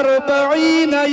40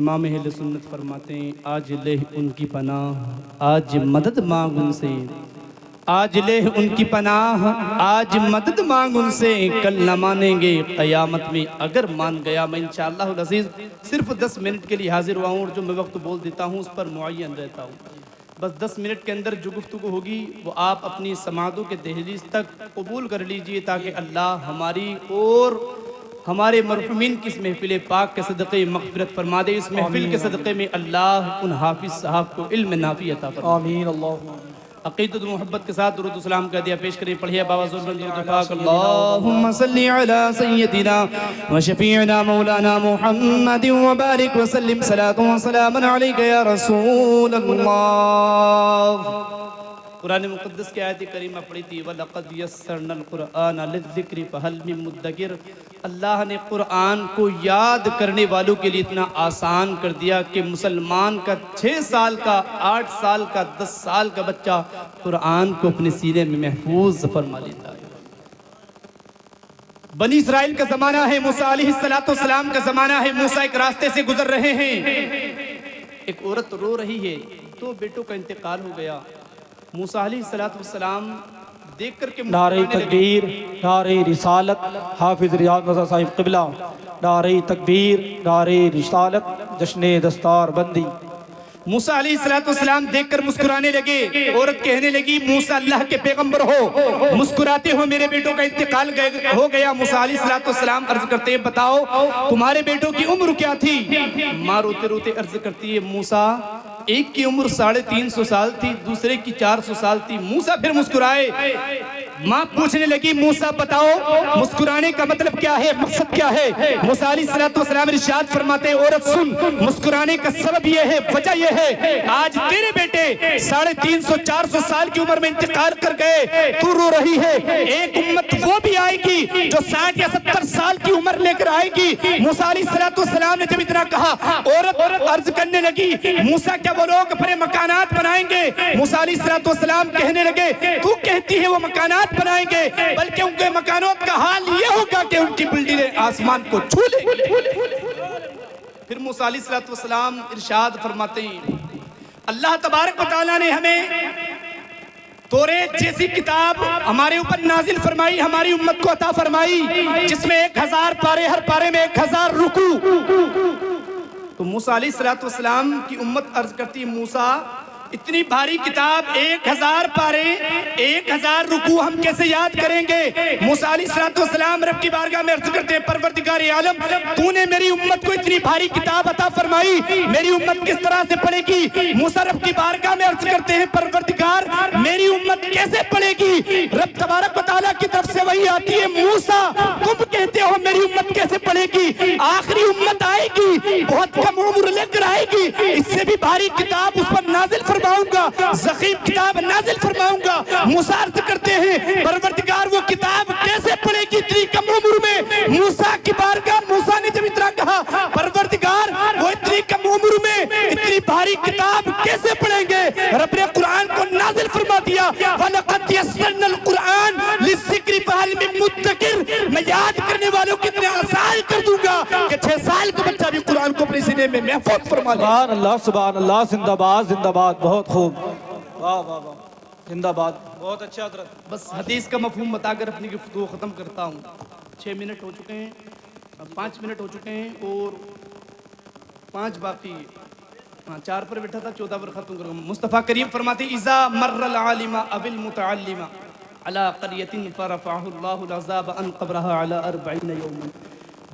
इमाम अहले सुन्नत फरमाते हैं आज लेह उनकी पनाह, आज मदद मांग उनसे, आज लेह उनकी पनाह, आज मदद मांग उनसे, कल न मानेंगे क़यामत में अगर मान गया। मैं इंशाअल्लाह अज़ीज़ सिर्फ 10 मिनट के लिए हाजिर हुआ हूँ और जो मैं वक्त बोल देता हूँ उस पर मुअय्यन रहता हूँ। बस 10 मिनट के अंदर जो गुफ्तगू होगी वो आप अपनी समादों के दहलीज तक कबूल कर लीजिए ताकि अल्लाह हमारी और हमारे मरहुमीन की इस महफिल पाक के सदक़े मग़फ़िरत फरमा दे। इस महफिल के सदक़े में अल्लाह उन हाफिज़ साहब को इल्म नाफ़ी अता फरमाए। आमीन। अल्लाहुम्मा अक़ीदत मोहब्बत के साथ दुरूद सलाम का दिया पेश करें। पढ़िए बाबा अल्लाहुम्मा सल्ली अला सय्यदिना व शफीअना मौलाना मुहम्मद व बारिक व सल्लिम सलातु व सलामन अलैका या रसूल अल्लाह। कुरान मुक़द्दस की आयत करीमा पढ़ी थी वलक़द यस्सरनल कुरआन लिज़्ज़िक्रि फहल मिन मुद्दकिर। अल्लाह ने कुरान को याद करने वालों के लिए इतना आसान कर दिया कि मुसलमान का 6 साल का, 8 साल का, 10 साल का बच्चा कुरान को अपने सीने में महफूज फरमा लेता है। बनी इस्राइल का ज़माना है, मूसा अलैहिस्सलाम का ज़माना है। मूसा एक रास्ते से गुजर रहे हैं, एक औरत रो रही है, 2 बेटों का इंतकाल हो गया। मूसा अलैहिस्सलाम देख करके नारे तकबीर, नारे रिसालत, हाफिज रियाज साहिब क़िबला, नारे तकबीर, नारे रिसालत, जश्न दस्तार बंदी। मूसा अलैहिस्सलाम देखकर मुस्कुराने लगे। औरत कहने लगी मूसा अल्लाह के पैगंबर हो, मुस्कुराते हो, मेरे बेटों का इंतकाल हो गया। मूसा अलैहिस्सलाम अर्ज करते हैं बताओ तुम्हारे बेटों की उम्र क्या थी? माँ रोते रोते अर्ज करती है मूसा एक की उम्र 350 साल थी, दूसरे की 400 साल थी। मूसा फिर मुस्कुराए। माँ पूछने लगी मूसा बताओ मुस्कुराने का मतलब क्या है, मकसद क्या है? मूसा अलैहिस्सलाम इरशाद फरमाते औरत सुन, मुस्कुराने का सबब यह है, वजह यह है आज तेरे बेटे 350-400 साल की उम्र में इंतकाल कर गए, तू रो रही है। एक उम्मत वो भी आएगी जो 60 या 70 साल की उम्र लेकर आएगी। मूसा अलैहिस्सलाम ने जब इतना कहा औरत अर्ज करने लगी मूसा क्या वो लोग अपने मकानात बनाएंगे? मूसा अलैहिस्सलाम कहने लगे तू कहती है वो मकानात बनाएंगे, बल्कि उनके मकानों का हाल ये होगा कि उनकी बिल्डिंगें आसमान को छू लेंगी। फिर मूसा अलैहिस्सलाम इरशाद फरमाते हैं अल्लाह तबारक व तआला ने हमें तौरेत जैसी किताब हमारे ऊपर नाजिल फरमाई, हमारी उम्मत को अता फरमाई, जिसमें 1000 पारे, हर पारे में 1000 रुकू। तो मूसा अलैहिस्सलाम की उम्मत अर्ज करती है मूसा इतनी भारी किताब, 1000 पारे, 1000 रुकू हम कैसे याद करेंगे? मूसा अलैहिस्सलाम रब की बारगाह में अर्ज करते हैं परवरदिगार आलम तूने मेरी उम्मत को इतनी भारी किताब अता फरमाई, मेरी उम्मत किस तरह से पढ़ेगी? मूसा रब की बारगाह में अर्ज करते हैं परवरदिगार मेरी उम्मत कैसे पढ़ेगी? रब तबारक व तआला की तरफ से वही आती है मूसा तुम कहते हो मेरी उम्मत कैसे पढ़ेगी? आखिरी उम्मत आएगी, बहुत कम उम्र लेकर आएगी, इससे भी भारी किताब उस पर नाजिल फरमाऊंगा, ज़ख़ीम किताब नाजिल फरमाऊंगा। मूसा अर्ज़ करते हैं परवरदिगार वो किताब कैसे पढ़ेगी इतनी कम उम्र में? मूसा की बारगाह मूसा ने जब इतना कहा परवरदिगार वो इतनी कम उम्र में इतनी भारी किताब कैसे पढ़ेंगे? रब ने कुरान को नाजिल फरमा दिया वलक़द यस्सरनल कुरान लिज़्ज़िक्रि फहल मिन मुद्दकिर। मैं याद वालों को इतने आसान कर दूंगा कि 6 साल का बच्चा भी कुरान को अपने सीने में महफूज फरमा ले। सुभान अल्लाह, जिंदाबाद जिंदाबाद, बहुत खूब, वाह वाह वाह, जिंदाबाद, बहुत अच्छा हजरत। बस हदीस का मफहूम बताकर अपनी गुफ्तगू ख़त्म करता हूँ। 6 मिनट हो चुके हैं, 5 मिनट हो चुके हैं और 5 बाकी। हाँ, 4 पर बैठा था, 14 पर ख़त्म करूँगा। मुस्तफ़ा करीम फरमाते इज़ा मर्रल आलिमा अबिल मुतअल्लिमा अला क़रियतिन फ़रफ़अहु अल्लाहु अज़ाब अन क़ब्रहा अला 40 यौमन।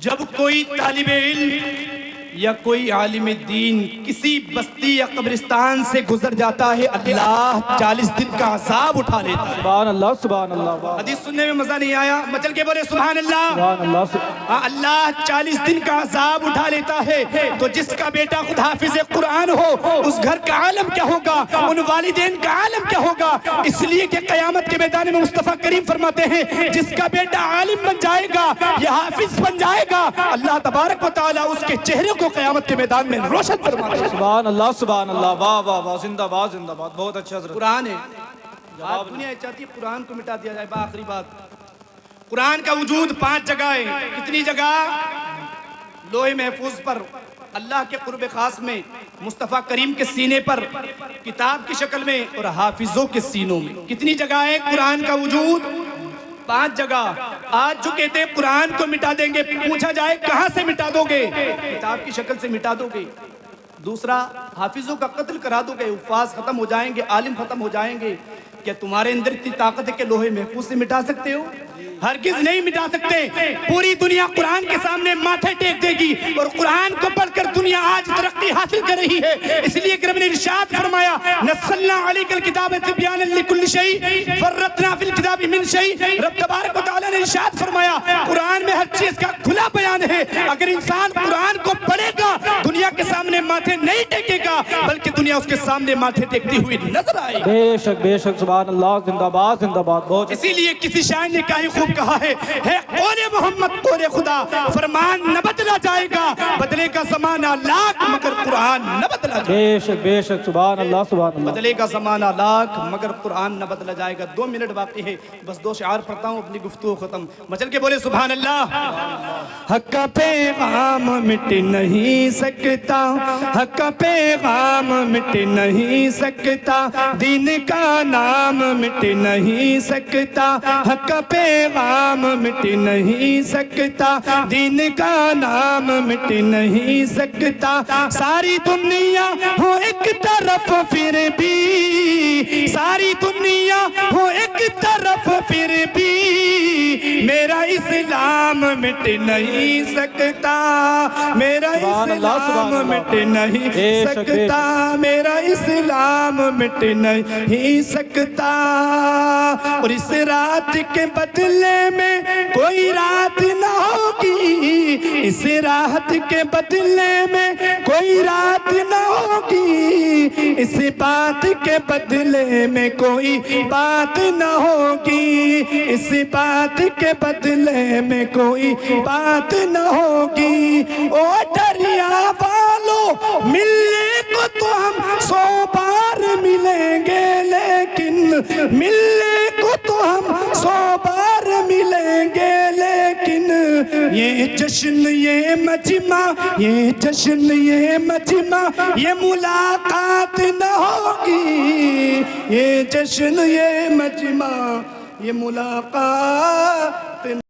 जब कोई तालिबे इल्म या कोई आलिम दीन किसी बस्ती या कब्रिस्तान से गुजर जाता है, अल्लाह 40 दिन का अज़ाब उठा लेता है। सुभान अल्लाह, सुभान अल्लाह। हदीस सुनने में मजा नहीं आया, मचल के बोले सुभान अल्लाह। सुभान अल्लाह। हाँ, अल्लाह 40 दिन का अज़ाब उठा लेता है। तो जिसका बेटा खुद हाफिज कुरान हो, उस घर का आलम क्या होगा, उन वालिदैन का आलम क्या होगा। इसलिए कि क़यामत के मैदान में मुस्तफ़ा करीम फरमाते हैं जिसका बेटा आलिम बन जाएगा या हाफिज बन जाएगा, अल्लाह तबारक व तआला उसके चेहरे को क़यामत के मैदान में रोशन फरमा देगा। सुभान अल्लाह, सुभान अल्लाह, वाह वाह वाह, जिंदाबाद जिंदाबाद, बहुत अच्छा हजरत। कुरान है, आज दुनिया चाहती है कुरान को मिटा दिया जाए। आखिरी बात, कुरान का वजूद 5 जगह है। कितनी जगह? लोहे महफूज पर, अल्लाह के कुर्ब खास में, मुस्तफ़ा करीम के सीने पर किताब की शक्ल में, और हाफिजों के सीनों में। कितनी जगह है कुरान का वजूद? 5 जगह। आज जो कहते हैं कुरान को मिटा देंगे, पूछा जाए कहां से मिटा दोगे? किताब की शक्ल से मिटा दोगे। दूसरा, हाफिजों का कत्ल करा दोगे, उफ़ाज़ खत्म हो जाएंगे, आलिम खत्म हो जाएंगे। क्या तुम्हारे अंदर इतनी ताकत है कि लोहे महफूज से मिटा सकते हो? हरगिज नहीं मिटा सकते। पूरी दुनिया कुरान के सामने माथे टेक देगी, और कुरान को पढ़कर दुनिया आज तरक्की हासिल कर रही है। इसलिए रब ने इरशाद फरमाया नज़्ज़लना अलैकल किताब तिब्यानन लिकुल्लि शै फर्रतना फिल किताबि मिन शै। रब तबारक व तआला ने इरशाद फरमाया कुरान में हर चीज का खुला बयान है। अगर इंसान कुरान को पढ़ेगा, दुनिया के सामने माथे नहीं टेकेगा, बल्कि दुनिया उसके सामने माथे टेकती हुई नजर आएगी। बेशक बेशक, सुभान अल्लाह, जिंदाबाद जिंदाबाद, बहुत। इसीलिए किसी शायर ने क्या खूब कहा है कौले मोहम्मद कौले खुदा, फरमान न बदला जाएगा, बदलेगा ज़माना लाख मगर कुरान न बदला जाएगा। बेशक बेशक, सुभान अल्लाह, सुभान अल्लाह। बदलेगा ज़माना लाख मगर कुरान न बदला जाएगा। 2 मिनट बाकी है, बस 2 शायर पढ़ता हूँ, अपनी गुफ्तगू खत्म। मचल के बोले सुभान अल्लाह। हक का पैगाम मिट नहीं सकता, हक का पैगाम मिट नहीं सकता, दीन का नाम मिट नहीं सकता, हक का पैगाम मिट नहीं सकता, दीन का नाम मिट नहीं सकता। सारी दुनिया हो एक तरफ फिर भी, सारी दुनिया हो एक तरफ फिर भी, मेरा इस्लाम मिट नहीं सकता, मेरा इस्लाम मिट नहीं सकता, मेरा इस्लाम मिट नहीं सकता। और इस रात के बदले में कोई रात न होगी, इस रात के बदले में कोई रात न होगी, इस बात के बदले में कोई बात न होगी, इस बात के बदले में कोई बात न होगी। ओ दरिया वालों, मिलने को तो हम 100 बार मिलेंगे, लेकिन मिलने को तो हम 100 बार मिलेंगे, लेकिन ये जश्न ये मजमा, ये जश्न ये मजमा, ये मुलाकात न होगी, ये जश्न ये मजमा, ये मुलाकात